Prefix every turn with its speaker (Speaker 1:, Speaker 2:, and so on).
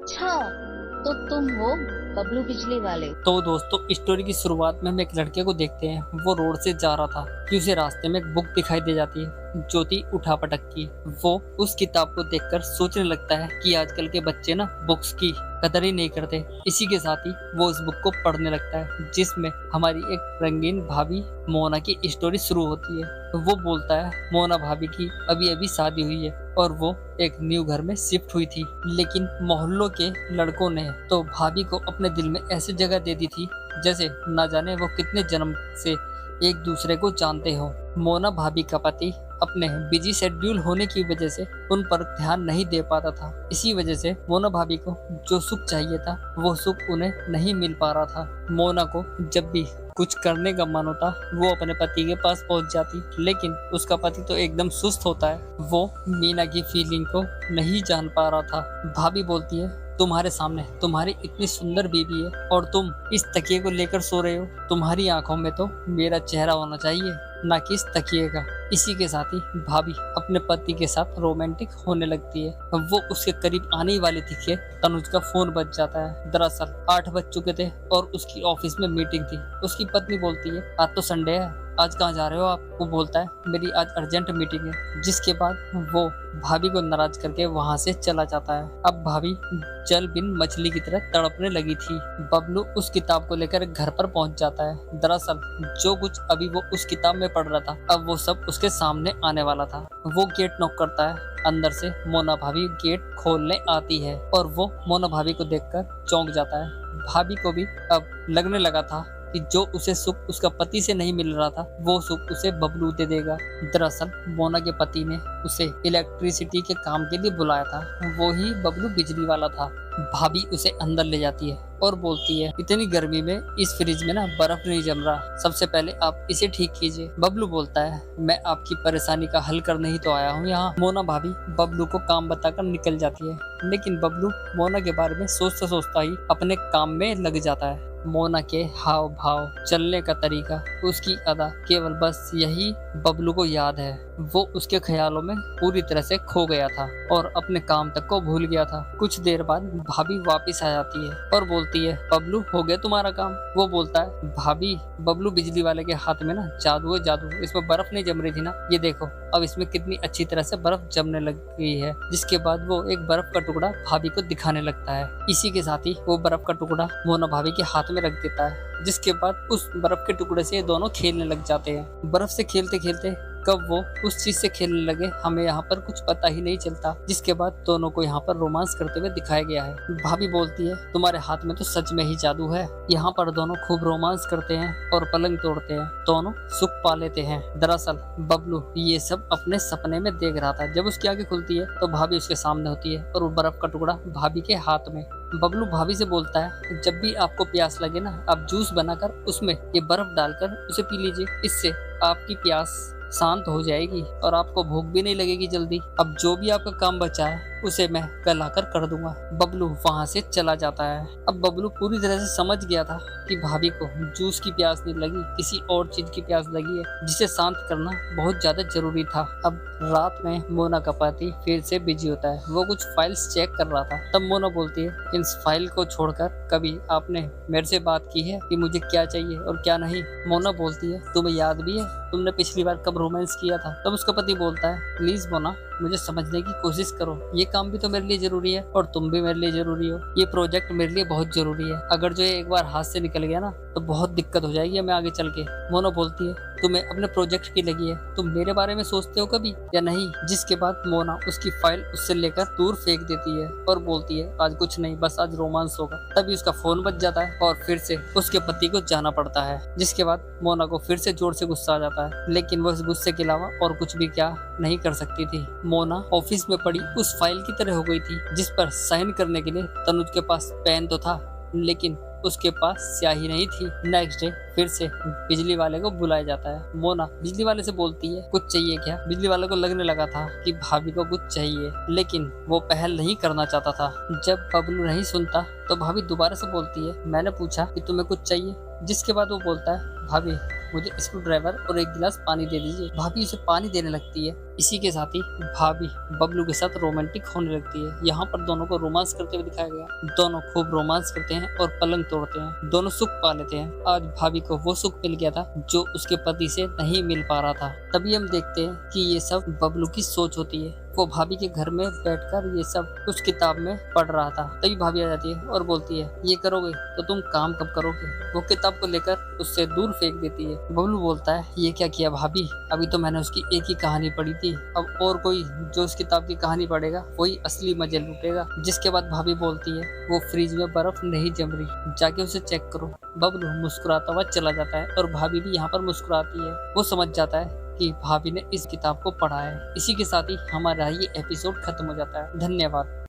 Speaker 1: अच्छा, तो तुम हो बबलू बिजली वाले।
Speaker 2: तो दोस्तों, स्टोरी की शुरुआत में हम एक लड़के को देखते हैं। वो रोड से जा रहा था कि उसे रास्ते में एक बुक दिखाई दे जाती है जो थी उठा पटक की। वो उस किताब को देखकर सोचने लगता है कि आजकल के बच्चे ना बुक्स की कदर ही नहीं करते। इसी के साथ ही वो उस बुक को पढ़ने लगता है जिसमें हमारी एक रंगीन भाभी मोना की स्टोरी शुरू होती है। वो बोलता है मोना भाभी की अभी अभी शादी हुई है और वो एक न्यू घर में शिफ्ट हुई थी, लेकिन मोहल्लों के लड़कों ने तो भाभी को अपने दिल में ऐसी जगह दे दी थी जैसे ना जाने वो कितने जन्म से एक दूसरे को जानते हो। मोना भाभी का पति अपने बिजी शेड्यूल होने की वजह से उन पर ध्यान नहीं दे पाता था। इसी वजह से मोना भाभी को जो सुख चाहिए था वो सुख उन्हें नहीं मिल पा रहा था। मोना को जब भी कुछ करने का मन होता वो अपने पति के पास पहुंच जाती, लेकिन उसका पति तो एकदम सुस्त होता है। वो मीना की फीलिंग को नहीं जान पा रहा था। भाभी बोलती है तुम्हारे सामने तुम्हारी इतनी सुंदर बीवी है और तुम इस तकिए को लेकर सो रहे हो। तुम्हारी आंखों में तो मेरा चेहरा होना चाहिए, ना कि इस तकिए का। इसी के साथ ही भाभी अपने पति के साथ रोमांटिक होने लगती है। वो उसके करीब आने ही वाली थी कि तनुज का फोन बज जाता है। दरअसल 8 बज चुके थे और उसकी ऑफिस में मीटिंग थी। उसकी पत्नी बोलती है आज तो संडे है, आज कहाँ जा रहे हो आप? वो बोलता है मेरी आज अर्जेंट मीटिंग है। जिसके बाद वो भाभी को नाराज करके वहां से चला जाता है। अब भाभी जल बिन मछली की तरह तड़पने लगी थी। बबलू उस किताब को लेकर घर पर पहुंच जाता है। दरअसल जो कुछ अभी वो उस किताब में पढ़ रहा था अब वो सब उसके सामने आने वाला था। वो गेट नॉक करता है। अंदर से मोना भाभी गेट खोलने आती है और वो मोना भाभी को देखकर चौंक जाता है। भाभी को भी अब लगने लगा था कि जो उसे सुख उसका पति से नहीं मिल रहा था वो सुख उसे बबलू दे देगा। दरअसल मोना के पति ने उसे इलेक्ट्रिसिटी के काम के लिए बुलाया था। वो ही बबलू बिजली वाला था। भाभी उसे अंदर ले जाती है और बोलती है इतनी गर्मी में इस फ्रिज में ना बर्फ नहीं जम रहा, सबसे पहले आप इसे ठीक कीजिए। बबलू बोलता है मैं आपकी परेशानी का हल करने ही तो आया हूँ यहाँ। मोना भाभी बबलू को काम बताकर निकल जाती है, लेकिन बबलू मोना के बारे में सोचता सोचता ही अपने काम में लग जाता है। मोना के हाव भाव, चलने का तरीका, उसकी अदा, केवल बस यही बबलू को याद है। वो उसके ख्यालों में पूरी तरह से खो गया था और अपने काम तक को भूल गया था। कुछ देर बाद भाभी वापस आ जाती है और बोलती है बबलू हो गया तुम्हारा काम? वो बोलता है भाभी बबलू बिजली वाले के हाथ में ना जादू है जादू, इसमें बर्फ नहीं जम रही थी ना, ये देखो अब इसमें कितनी अच्छी तरह से बर्फ जमने लग गई है। जिसके बाद वो एक बर्फ का टुकड़ा भाभी को दिखाने लगता है। इसी के साथ ही वो बर्फ का टुकड़ा मोना भाभी के हाथ में रख देता है। जिसके बाद उस बर्फ के टुकड़े से दोनों खेलने लग जाते हैं। बर्फ से खेलते खेलते कब वो उस चीज से खेलने लगे हमें यहाँ पर कुछ पता ही नहीं चलता। जिसके बाद दोनों को यहाँ पर रोमांस करते हुए दिखाया गया है। भाभी बोलती है तुम्हारे हाथ में तो सच में ही जादू है। यहाँ पर दोनों खूब रोमांस करते हैं और पलंग तोड़ते हैं, दोनों सुख पा लेते हैं। दरअसल बबलू ये सब अपने सपने में देख रहा था। जब उसकी आंखें खुलती है तो भाभी उसके सामने होती है और वो बर्फ का टुकड़ा भाभी के हाथ में। बबलू भाभी से बोलता है जब भी आपको प्यास लगे ना आप जूस बनाकर उसमें ये बर्फ डालकर उसे पी लीजिए, इससे आपकी प्यास शांत हो जाएगी और आपको भूख भी नहीं लगेगी जल्दी। अब जो भी आपका काम बचा है उसे मैं कल आकर कर दूंगा। बबलू वहां से चला जाता है। अब बबलू पूरी तरह से समझ गया था कि भाभी को जूस की प्यास नहीं लगी, किसी और चीज की प्यास लगी है जिसे शांत करना बहुत ज्यादा जरूरी था। अब रात में मोना का पति फिर से बिजी होता है। वो कुछ फाइल्स चेक कर रहा था। तब मोना बोलती है इन फाइल को छोड़कर कभी आपने मेरे से बात की है कि मुझे क्या चाहिए और क्या नहीं? मोना बोलती है तुम्हें याद भी है तुमने पिछली बार कब रोमांस किया था? तब उसका पति बोलता है प्लीज मोना मुझे समझने की कोशिश करो, ये काम भी तो मेरे लिए जरूरी है और तुम भी मेरे लिए जरूरी हो। ये प्रोजेक्ट मेरे लिए बहुत जरूरी है, अगर जो ये एक बार हाथ से निकल गया ना तो बहुत दिक्कत हो जाएगी हमें आगे चल के। मोना बोलती है तुम्हें अपने प्रोजेक्ट की लगी है, तुम मेरे बारे में सोचते हो कभी या नहीं? जिसके बाद मोना उसकी फाइल उससे लेकर दूर फेंक देती है और बोलती है आज कुछ नहीं, बस आज रोमांस होगा। तभी उसका फोन बज जाता है और फिर से उसके पति को जाना पड़ता है। जिसके बाद मोना को फिर से जोर से गुस्सा आ जाता है, लेकिन वो इस गुस्से के अलावा और कुछ भी क्या नहीं कर सकती थी। मोना ऑफिस में पड़ी उस फाइल की तरह हो गई थी जिस पर साइन करने के लिए तनुज के पास पेन तो था लेकिन उसके पास स्याही नहीं थी। नेक्स्ट डे फिर से बिजली वाले को बुलाया जाता है। मोना बिजली वाले से बोलती है कुछ चाहिए क्या? बिजली वाले को लगने लगा था कि भाभी को कुछ चाहिए, लेकिन वो पहल नहीं करना चाहता था। जब बबलू नहीं सुनता तो भाभी दोबारा से बोलती है मैंने पूछा कि तुम्हें कुछ चाहिए? जिसके बाद वो बोलता है भाभी मुझे स्क्रू ड्राइवर और एक गिलास पानी दे दीजिए। भाभी उसे पानी देने लगती है। इसी के साथ ही भाभी बबलू के साथ रोमांटिक होने लगती है। यहाँ पर दोनों को रोमांस करते हुए दिखाया गया। दोनों खूब रोमांस करते हैं और पलंग तोड़ते हैं। दोनों सुख पा लेते हैं। आज भाभी को वो सुख मिल गया था जो उसके पति से नहीं मिल पा रहा था। तभी हम देखते हैं कि ये सब बबलू की सोच होती है। वो भाभी के घर में बैठकर ये सब कुछ किताब में पढ़ रहा था। तभी भाभी आ जाती है और बोलती है, ये करोगे तो तुम काम कब करोगे। वो किताब को लेकर उससे दूर फेंक देती है। बबलू बोलता है, ये क्या किया भाभी, अभी तो मैंने उसकी एक ही कहानी पढ़ी थी। अब और कोई जो उस किताब की कहानी पढ़ेगा वही असली मजे लूटेगा। जिसके बाद भाभी बोलती है, वो फ्रिज में बर्फ नहीं जम रही, जाके उसे चेक करो। बबलू मुस्कुराता हुआ चला जाता है और भाभी भी यहाँ पर मुस्कुराती है। वो समझ जाता है कि भाभी ने इस किताब को पढ़ा है। इसी के साथ ही हमारा ये एपिसोड खत्म हो जाता है। धन्यवाद।